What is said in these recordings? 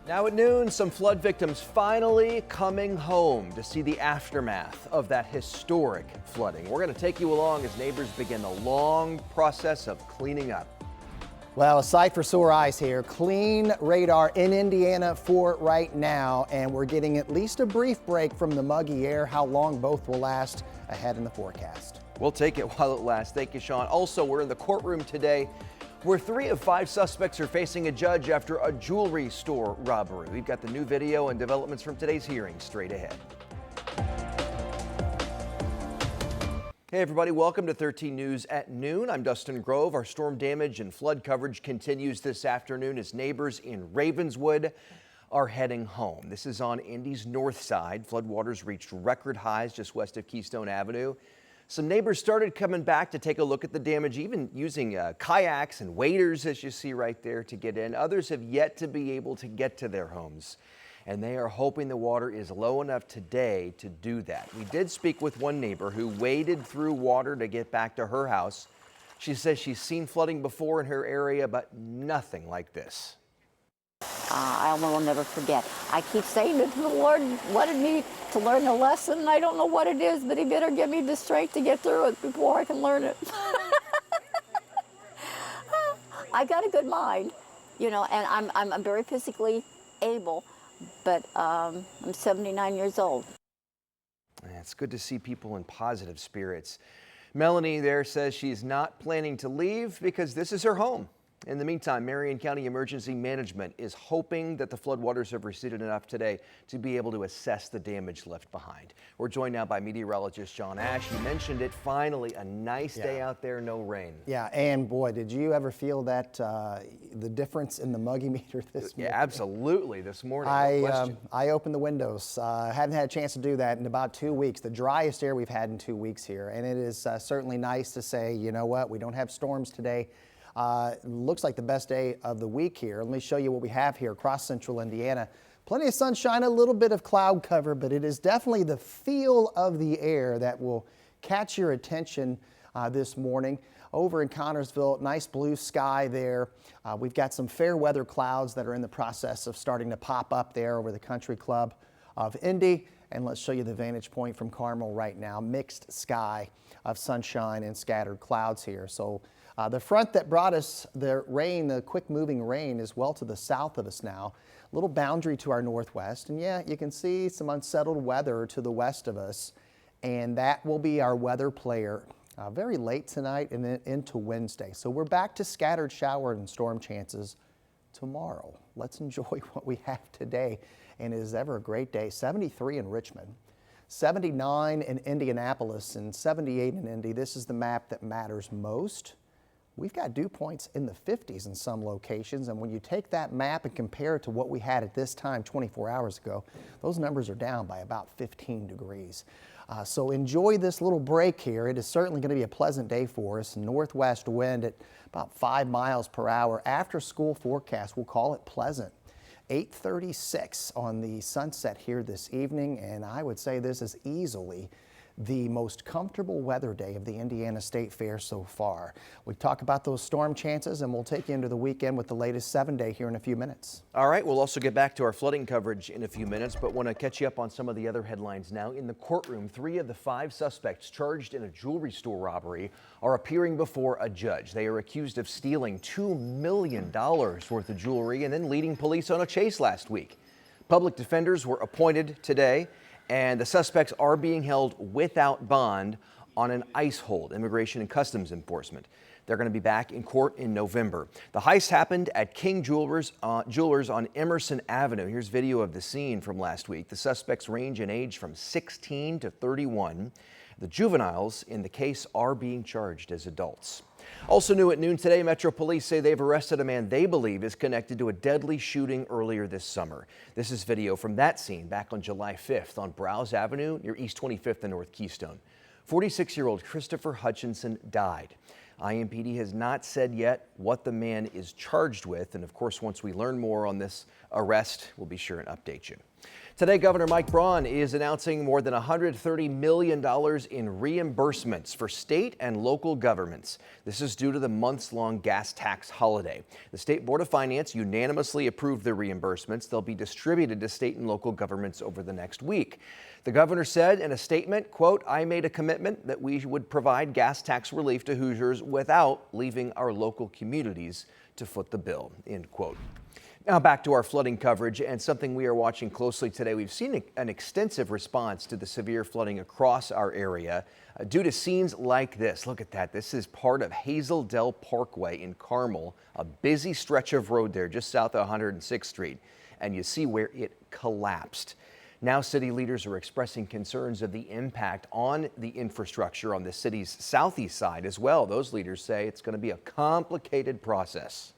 Now at noon, some flood victims finally coming home to see the aftermath of that historic flooding. We're going to take you along as neighbors begin the long process of cleaning up. Well, a sight for sore eyes here. Clean radar in Indiana for right now, and we're getting at least a brief break from the muggy air. How long both will last ahead in the forecast. We'll take it while it lasts. Thank you, Sean. Also, we're in the courtroom today where 3 of 5 suspects are facing a judge after a jewelry store robbery. We've got the new video and developments from today's hearing straight ahead. Hey everybody, welcome to 13 News at noon. I'm Dustin Grove. Our storm damage and flood coverage continues this afternoon as neighbors in Ravenswood are heading home. This is on Indy's north side. Floodwaters reached record highs just west of Keystone Avenue. Some neighbors started coming back to take a look at the damage, even using kayaks and waders, as you see right there, to get in. Others have yet to be able to get to their homes, and they are hoping the water is low enough today to do that. We did speak with one neighbor who waded through water to get back to her house. She says she's seen flooding before in her area, but nothing like this. I will never forget. I keep saying that the Lord wanted me to learn the lesson, and I don't know what it is, but He better give me the strength to get through it before I can learn it. I got a good mind, you know, and I'm very physically able, but I'm 79 years old. It's good to see people in positive spirits. Melanie there says she's not planning to leave because this is her home. In the meantime, Marion County Emergency Management is hoping that the floodwaters have receded enough today to be able to assess the damage left behind. We're joined now by meteorologist John Ash. You mentioned it, finally a nice day out there, no rain. Yeah, and boy, did you ever feel that the difference in the muggy meter this morning? Yeah, absolutely, this morning, no question. I opened the windows. Haven't had a chance to do that in about 2 weeks, the driest air we've had in 2 weeks here. And it is certainly nice to say, you know what, we don't have storms today. Looks like the best day of the week here. Let me show you what we have here across central Indiana. Plenty of sunshine, a little bit of cloud cover, but it is definitely the feel of the air that will catch your attention this morning. Over in Connorsville, nice blue sky there. We've got some fair weather clouds that are in the process of starting to pop up there over the country club of Indy. And let's show you the vantage point from Carmel right now. Mixed sky of sunshine and scattered clouds here. So the front that brought us the rain, the quick moving rain, is well to the south of us now. A little boundary to our northwest. And yeah, you can see some unsettled weather to the west of us. And that will be our weather player very late tonight and then into Wednesday. So we're back to scattered shower and storm chances tomorrow. Let's enjoy what we have today. And it is ever a great day. 73 in Richmond, 79 in Indianapolis, and 78 in Indy. This is the map that matters most. We've got dew points in the 50s in some locations, and when you take that map and compare it to what we had at this time 24 hours ago, those numbers are down by about 15 degrees. So enjoy this little break here. It is certainly going to be a pleasant day for us. Northwest wind at about 5 miles per hour. After school forecast, we'll call it pleasant. 8:36 on the sunset here this evening, and I would say this is easily the most comfortable weather day of the Indiana State Fair so far. We talk about those storm chances, and we'll take you into the weekend with the latest 7-day here in a few minutes. All right, we'll also get back to our flooding coverage in a few minutes, but want to catch you up on some of the other headlines now. In the courtroom, 3 of the 5 suspects charged in a jewelry store robbery are appearing before a judge. They are accused of stealing $2 million worth of jewelry and then leading police on a chase last week. Public defenders were appointed today, and the suspects are being held without bond on an ICE hold, Immigration and Customs Enforcement. They're going to be back in court in November. The heist happened at King Jewelers on Emerson Avenue. Here's video of the scene from last week. The suspects range in age from 16 to 31. The juveniles in the case are being charged as adults. Also new at noon today, Metro Police say they've arrested a man they believe is connected to a deadly shooting earlier this summer. This is video from that scene back on July 5th on Browse Avenue near East 25th and North Keystone. 46-year-old Christopher Hutchinson died. IMPD has not said yet what the man is charged with, and of course, once we learn more on this arrest, we'll be sure and update you. Today, Governor Mike Braun is announcing more than $130 million in reimbursements for state and local governments. This is due to the months-long gas tax holiday. The State Board of Finance unanimously approved the reimbursements. They'll be distributed to state and local governments over the next week. The governor said in a statement, quote, "I made a commitment that we would provide gas tax relief to Hoosiers without leaving our local communities to foot the bill," end quote. Now back to our flooding coverage and something we are watching closely today. We've seen an extensive response to the severe flooding across our area due to scenes like this. Look at that. This is part of Hazel Dell Parkway in Carmel, a busy stretch of road there just south of 106th Street. And you see where it collapsed. Now city leaders are expressing concerns of the impact on the infrastructure on the city's southeast side as well. Those leaders say it's going to be a complicated process.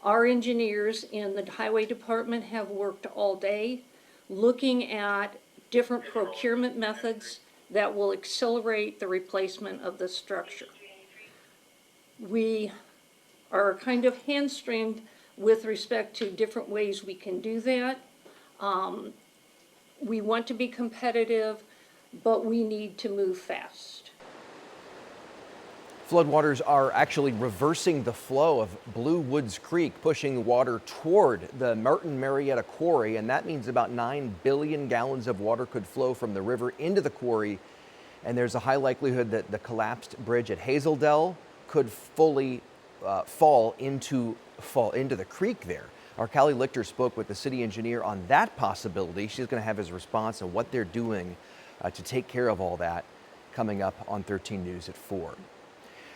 Our engineers in the highway department have worked all day looking at different procurement methods that will accelerate the replacement of the structure. We are kind of hamstringed with respect to different ways we can do that. We want to be competitive, but we need to move fast. Floodwaters are actually reversing the flow of Blue Woods Creek, pushing water toward the Martin Marietta Quarry, and that means about 9 billion gallons of water could flow from the river into the quarry, and there's a high likelihood that the collapsed bridge at Hazel Dell could fully fall into the creek there. Our Callie Lichter spoke with the city engineer on that possibility. She's going to have his response on what they're doing to take care of all that coming up on 13 News at 4.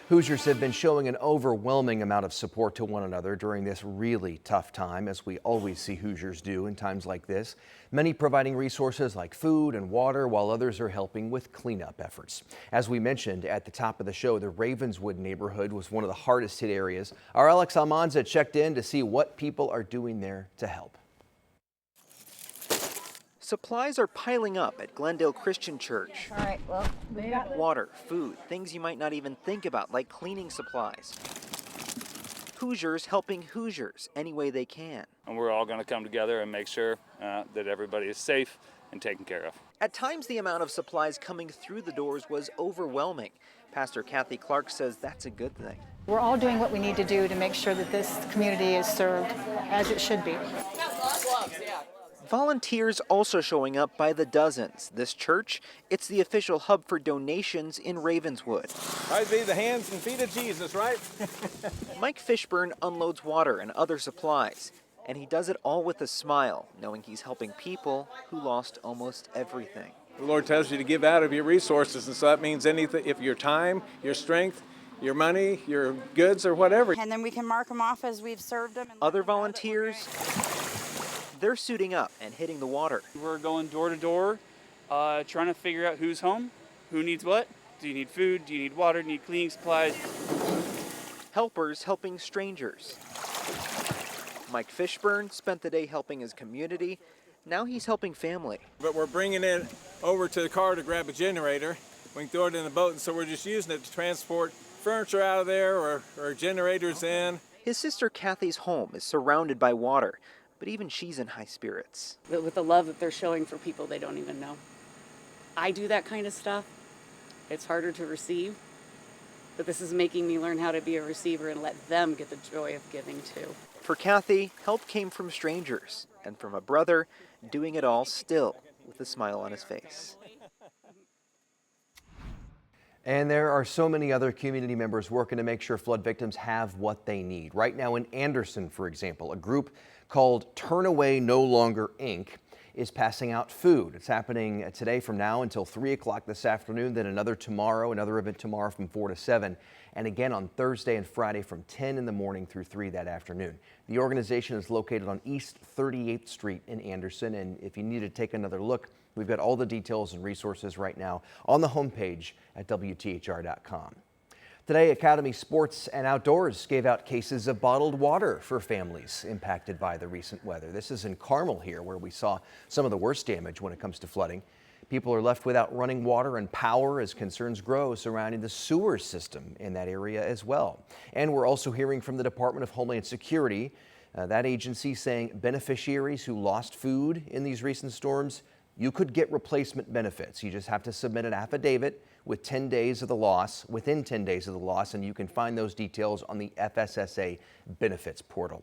Hoosiers have been showing an overwhelming amount of support to one another during this really tough time, as we always see Hoosiers do in times like this. Many providing resources like food and water, while others are helping with cleanup efforts. As we mentioned at the top of the show, the Ravenswood neighborhood was one of the hardest hit areas. Our Alex Almanza checked in to see what people are doing there to help. Supplies are piling up at Glendale Christian Church. All right, well, we got Water, food, things you might not even think about, like cleaning supplies. Hoosiers helping Hoosiers any way they can. And we're all going to come together and make sure that everybody is safe and taken care of. At times, the amount of supplies coming through the doors was overwhelming. Pastor Kathy Clark says that's a good thing. We're all doing what we need to do to make sure that this community is served as it should be. Volunteers also showing up by the dozens. This church, it's the official hub for donations in Ravenswood. I'd be the hands and feet of Jesus, right? Mike Fishburne unloads water and other supplies, and he does it all with a smile, knowing he's helping people who lost almost everything. The Lord tells you to give out of your resources, and so that means anything, if your time, your strength, your money, your goods, or whatever. And then we can mark them off as we've served them. Other volunteers, they're suiting up and hitting the water. We're going door to door, trying to figure out who's home, who needs what. Do you need food? Do you need water? Do you need cleaning supplies? Helpers helping strangers. Mike Fishburne spent the day helping his community. Now he's helping family. But we're bringing it over to the car to grab a generator. We can throw it in the boat, and so we're just using it to transport furniture out of there or generators in. His sister Kathy's home is surrounded by water, but even she's in high spirits. With the love that they're showing for people they don't even know. I do that kind of stuff. It's harder to receive, but this is making me learn how to be a receiver and let them get the joy of giving too. For Kathy, help came from strangers and from a brother doing it all still with a smile on his face. And there are so many other community members working to make sure flood victims have what they need. Right now in Anderson, for example, a group called Turn Away No Longer Inc. is passing out food. It's happening today from now until 3 o'clock this afternoon, then another event tomorrow from 4 to 7, and again on Thursday and Friday from 10 in the morning through 3 that afternoon. The organization is located on East 38th Street in Anderson, and if you need to take another look, we've got all the details and resources right now on the homepage at WTHR.com. Today, Academy Sports and Outdoors gave out cases of bottled water for families impacted by the recent weather. This is in Carmel here, where we saw some of the worst damage when it comes to flooding. People are left without running water and power as concerns grow surrounding the sewer system in that area as well. And we're also hearing from the Department of Homeland Security That agency saying beneficiaries who lost food in these recent storms, you could get replacement benefits. You just have to submit an affidavit with 10 days of the loss, within 10 days of the loss, and you can find those details on the FSSA benefits portal.